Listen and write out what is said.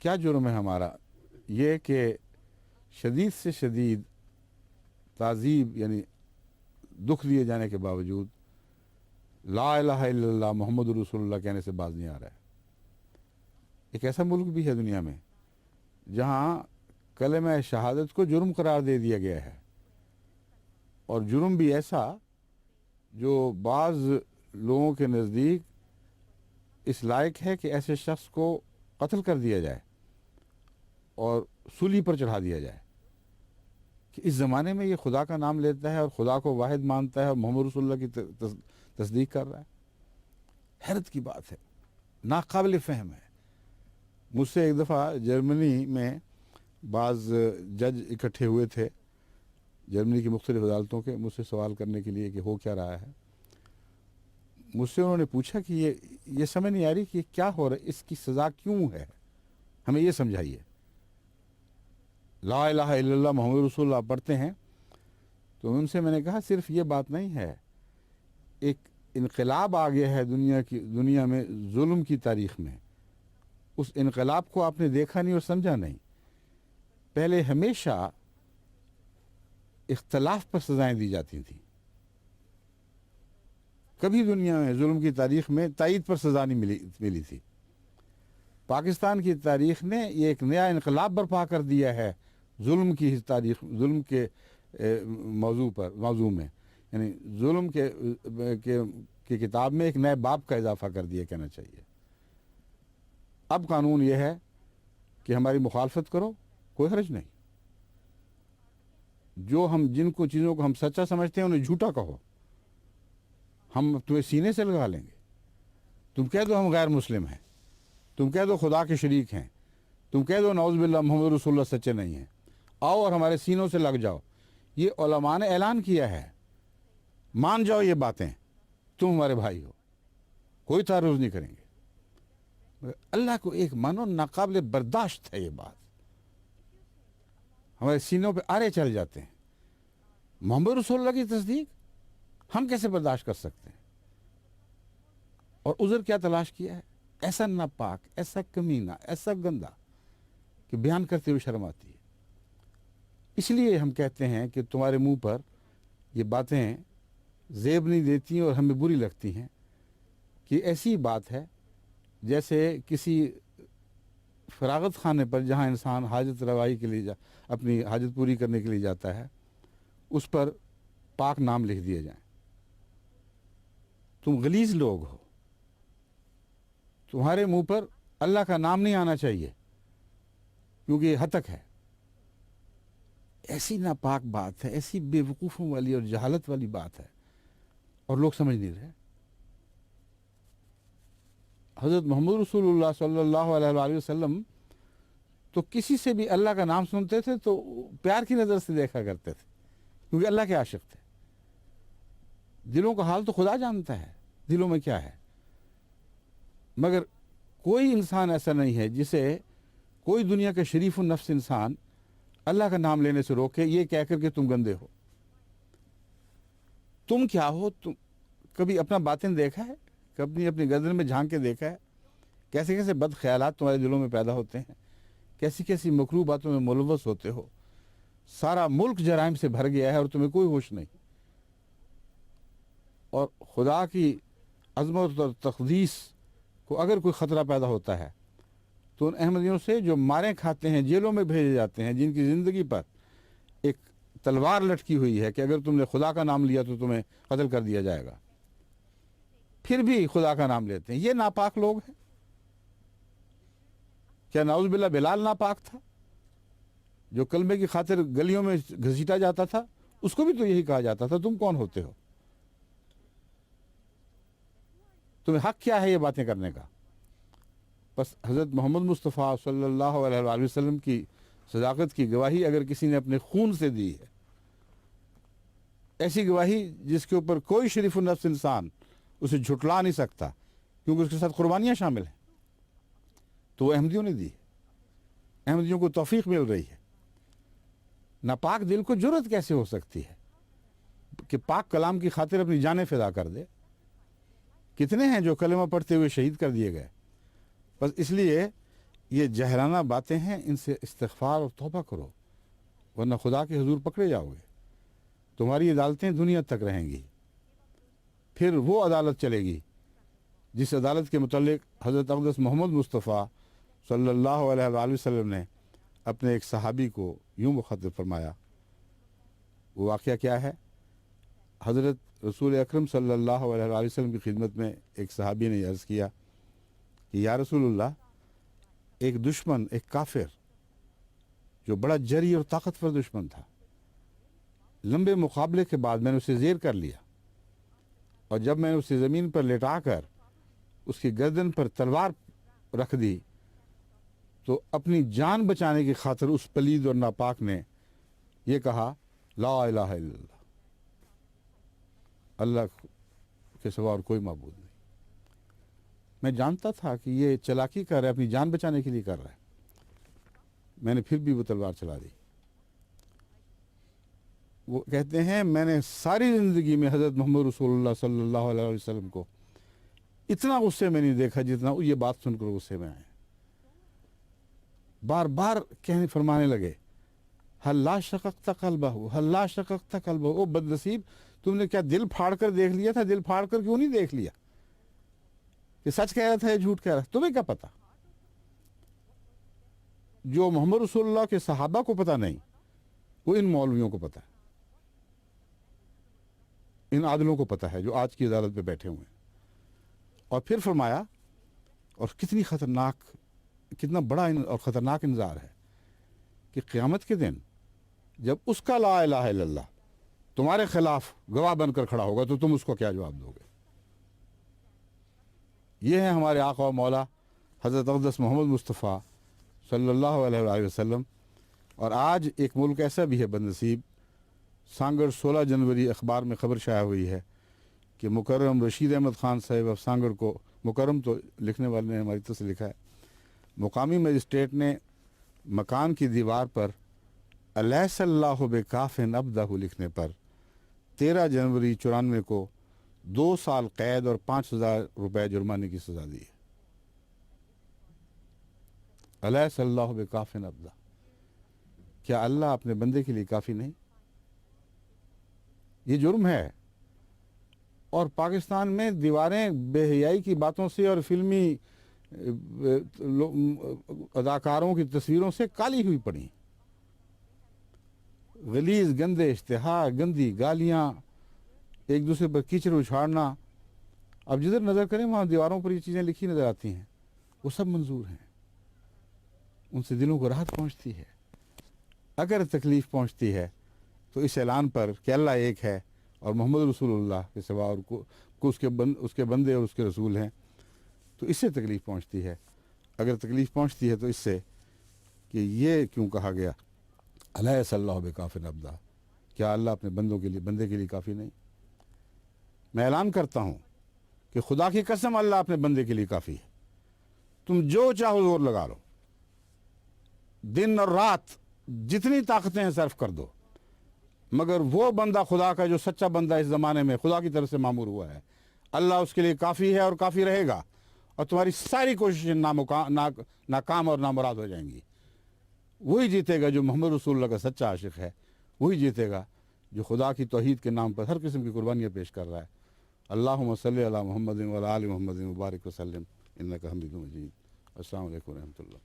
کیا جرم ہے ہمارا یہ کہ شدید سے شدید تعذیب یعنی دکھ دیے جانے کے باوجود لا الہ الا اللہ محمد رسول اللہ کہنے سے باز نہیں آ رہا ہے۔ ایک ایسا ملک بھی ہے دنیا میں جہاں کلمہ شہادت کو جرم قرار دے دیا گیا ہے، اور جرم بھی ایسا جو بعض لوگوں کے نزدیک اس لائق ہے کہ ایسے شخص کو قتل کر دیا جائے اور سولی پر چڑھا دیا جائے، کہ اس زمانے میں یہ خدا کا نام لیتا ہے اور خدا کو واحد مانتا ہے اور محمد رسول اللہ کی تصدیق کر رہا ہے۔ حیرت کی بات ہے، ناقابل فہم ہے۔ مجھ سے ایک دفعہ جرمنی میں بعض جج اکٹھے ہوئے تھے جرمنی کی مختلف عدالتوں کے، مجھ سے سوال کرنے کے لیے کہ ہو کیا رہا ہے۔ مجھ سے انہوں نے پوچھا کہ یہ سمجھ نہیں آ رہی کہ یہ کیا ہو رہا ہے، اس کی سزا کیوں ہے، ہمیں یہ سمجھائیے۔ لا الہ الا اللہ محمد رسول اللہ پڑھتے ہیں، تو ان سے میں نے کہا صرف یہ بات نہیں ہے، ایک انقلاب آ گیا ہے دنیا میں ظلم کی تاریخ میں، اس انقلاب کو آپ نے دیکھا نہیں اور سمجھا نہیں۔ پہلے ہمیشہ اختلاف پر سزائیں دی جاتی تھیں، کبھی دنیا میں ظلم کی تاریخ میں تائید پر سزا نہیں ملی تھی۔ پاکستان کی تاریخ نے یہ ایک نیا انقلاب برپا کر دیا ہے ظلم کی تاریخ، ظلم کے موضوع میں، یعنی ظلم کی کتاب میں ایک نئے باب کا اضافہ کر دیا کہنا چاہیے۔ اب قانون یہ ہے کہ ہماری مخالفت کرو، کوئی حرج نہیں، جن چیزوں کو ہم سچا سمجھتے ہیں انہیں جھوٹا کہو، ہم تمہیں سینے سے لگا لیں گے۔ تم کہہ دو ہم غیر مسلم ہیں، تم کہہ دو خدا کے شریک ہیں، تم کہہ دو نعوذ باللہ محمد رسول اللہ سچے نہیں ہیں، آؤ اور ہمارے سینوں سے لگ جاؤ۔ یہ علماء نے اعلان کیا ہے، مان جاؤ یہ باتیں، تم ہمارے بھائی ہو، کوئی تعرض نہیں کریں گے۔ مگر اللہ کو ایک مانو ناقابل برداشت ہے یہ بات، ہمارے سینوں پہ آرے چل جاتے ہیں۔ محمد رسول اللہ کی تصدیق ہم کیسے برداشت کر سکتے ہیں؟ اور عذر کیا تلاش کیا ہے؟ ایسا ناپاک، ایسا کمینہ، ایسا گندا کہ بیان کرتے ہوئے شرم آتی ہے۔ اس لیے ہم کہتے ہیں کہ تمہارے منہ پر یہ باتیں زیب نہیں دیتی اور ہمیں بری لگتی ہیں، کہ ایسی بات ہے جیسے کسی فراغت خانے پر جہاں انسان حاجت روائی کے لیے اپنی حاجت پوری کرنے کے لیے جاتا ہے، اس پر پاک نام لکھ دیے جائیں۔ تم غلیظ لوگ ہو، تمہارے منہ پر اللہ کا نام نہیں آنا چاہیے کیونکہ یہ ہتک ہے۔ ایسی ناپاک بات ہے، ایسی بے وقوفوں والی اور جہالت والی بات ہے، اور لوگ سمجھ نہیں رہے۔ حضرت محمد رسول اللہ صلی اللہ علیہ وآلہ وسلم تو کسی سے بھی اللہ کا نام سنتے تھے تو پیار کی نظر سے دیکھا کرتے تھے، کیونکہ اللہ کے عاشق تھے۔ دلوں کا حال تو خدا جانتا ہے دلوں میں کیا ہے، مگر کوئی انسان ایسا نہیں ہے جسے کوئی دنیا کا شریف النفس انسان اللہ کا نام لینے سے روکے، یہ کہہ کر کہ تم گندے ہو، تم کیا ہو۔ تم کبھی اپنا باطن دیکھا ہے؟ کبھی اپنی گردن میں جھانک کے دیکھا ہے؟ کیسے کیسے بد خیالات تمہارے دلوں میں پیدا ہوتے ہیں، کیسی کیسی مکروہ باتوں میں ملوث ہوتے ہو۔ سارا ملک جرائم سے بھر گیا ہے اور تمہیں کوئی ہوش نہیں، اور خدا کی عظمت اور تقدیس کو اگر کوئی خطرہ پیدا ہوتا ہے تو ان احمدیوں سے جو ماریں کھاتے ہیں، جیلوں میں بھیجے جاتے ہیں، جن کی زندگی پر ایک تلوار لٹکی ہوئی ہے کہ اگر تم نے خدا کا نام لیا تو تمہیں قتل کر دیا جائے گا، پھر بھی خدا کا نام لیتے ہیں، یہ ناپاک لوگ ہیں۔ کیا نعوذ باللہ بلال ناپاک تھا جو کلمے کی خاطر گلیوں میں گھسیٹا جاتا تھا؟ اس کو بھی تو یہی کہا جاتا تھا تم کون ہوتے ہو، تمہیں حق کیا ہے یہ باتیں کرنے کا؟ بس حضرت محمد مصطفیٰ صلی اللہ علیہ وآلہ وسلم کی صداقت کی گواہی اگر کسی نے اپنے خون سے دی ہے، ایسی گواہی جس کے اوپر کوئی شریف النفس انسان اسے جھٹلا نہیں سکتا کیونکہ اس کے ساتھ قربانیاں شامل ہیں، تو وہ احمدیوں نے دی ہے۔ احمدیوں کو توفیق مل رہی ہے۔ ناپاک دل کو جرأت کیسے ہو سکتی ہے کہ پاک کلام کی خاطر اپنی جانیں فدا کر دے؟ کتنے ہیں جو کلمہ پڑھتے ہوئے شہید کر دیے گئے؟ بس اس لیے یہ جہلانہ باتیں ہیں، ان سے استغفار اور توبہ کرو، ورنہ خدا کے حضور پکڑے جاؤ گے۔ تمہاری عدالتیں دنیا تک رہیں گی۔ پھر وہ عدالت چلے گی جس عدالت کے متعلق حضرت اقدس محمد مصطفیٰ صلی اللہ علیہ وآلہ وسلم نے اپنے ایک صحابی کو یوں مخاطب فرمایا۔ وہ واقعہ کیا ہے؟ حضرت رسول اکرم صلی اللہ علیہ وآلہ وسلم کی خدمت میں ایک صحابی نے عرض کیا کہ یا رسول اللہ، ایک دشمن، ایک کافر جو بڑا جری اور طاقتور دشمن تھا، لمبے مقابلے کے بعد میں نے اسے زیر کر لیا، اور جب میں نے اسے زمین پر لٹا کر اس کی گردن پر تلوار رکھ دی تو اپنی جان بچانے کی خاطر اس پلید اور ناپاک نے یہ کہا لا الہ الا اللہ، اللہ کے سوا اور کوئی معبود نہیں۔ میں جانتا تھا کہ یہ چلاکی کر رہا ہے، اپنی جان بچانے کے لیے کر رہا ہے، میں نے پھر بھی وہ تلوار چلا دی۔ وہ کہتے ہیں میں نے ساری زندگی میں حضرت محمد رسول اللہ صلی اللہ علیہ وسلم کو اتنا غصے میں نہیں دیکھا جتنا یہ بات سن کر غصے میں آئے۔ بار بار کہنے فرمانے لگے حل لا شققت قلبہ، حل لا شققت قلبہ، او بد نصیب، تم نے کیا دل پھاڑ کر دیکھ لیا تھا؟ دل پھاڑ کر کیوں نہیں دیکھ لیا کہ سچ کہہ رہا تھا یا جھوٹ کہہ رہا تھا؟ تمہیں کیا پتا؟ جو محمد رسول اللہ کے صحابہ کو پتہ نہیں، وہ ان مولویوں کو پتہ ہے، ان عادلوں کو پتہ ہے جو آج کی عدالت پہ بیٹھے ہوئے ہیں۔ اور پھر فرمایا، اور کتنی خطرناک، کتنا بڑا اور خطرناک انذار ہے کہ قیامت کے دن جب اس کا لا الہ الا اللہ تمہارے خلاف گواہ بن کر کھڑا ہوگا تو تم اس کو کیا جواب دو گے؟ یہ ہے ہمارے آقا و مولا حضرت اقدس محمد مصطفیٰ صلی اللہ علیہ وآلہ وسلم۔ اور آج ایک ملک ایسا بھی ہے بد نصیب، سانگڑ 16 جنوری اخبار میں خبر شائع ہوئی ہے کہ مکرم رشید احمد خان صاحب اب سانگڑ کو، مکرم تو لکھنے والے نے ہماری طرف سے لکھا ہے، مقامی مجسٹریٹ نے مکان کی دیوار پر الیس اللہ بکافٍ عبدہ لکھنے پر 13 جنوری 94 کو 2 سال قید اور 5,000 روپے جرمانے کی سزا دی ہے۔ الیس اللہ بکافٍ عبدہ، کیا اللہ اپنے بندے کے لیے کافی نہیں؟ یہ جرم ہے۔ اور پاکستان میں دیواریں بے حیائی کی باتوں سے اور فلمی اداکاروں کی تصویروں سے کالی ہوئی پڑی، غلیظ گندے اشتہار، گندی گالیاں، ایک دوسرے پر کیچڑ اچھاڑنا۔ اب جدھر نظر کریں وہاں دیواروں پر یہ چیزیں لکھی نظر آتی ہیں، وہ سب منظور ہیں، ان سے دلوں کو راحت پہنچتی ہے۔ اگر تکلیف پہنچتی ہے تو اس اعلان پر کہ اللہ ایک ہے اور محمد رسول اللہ کے سوا اور کو اس کے بندے اور اس کے رسول ہیں، تو اس سے تکلیف پہنچتی ہے۔ اگر تکلیف پہنچتی ہے تو اس سے کہ یہ کیوں کہا گیا الیس اللہ بکافٍ عبدہ، کیا اللہ اپنے بندے کے لیے کافی نہیں؟ میں اعلان کرتا ہوں کہ خدا کی قسم اللہ اپنے بندے کے لیے کافی ہے۔ تم جو چاہو زور لگا لو، دن اور رات جتنی طاقتیں ہیں صرف کر دو، مگر وہ بندہ خدا کا جو سچا بندہ اس زمانے میں خدا کی طرف سے معمور ہوا ہے، اللہ اس کے لیے کافی ہے اور کافی رہے گا، اور تمہاری ساری کوششیں ناکام اور نامراد ہو جائیں گی۔ وہی جیتے گا جو محمد رسول اللہ کا سچا عاشق ہے، وہی جیتے گا جو خدا کی توحید کے نام پر ہر قسم کی قربانیاں پیش کر رہا ہے۔ اللہم صلی علی محمد و علی آل محمد مبارک وسلم انک حمید مجید۔ السلام علیکم ورحمۃ اللہ۔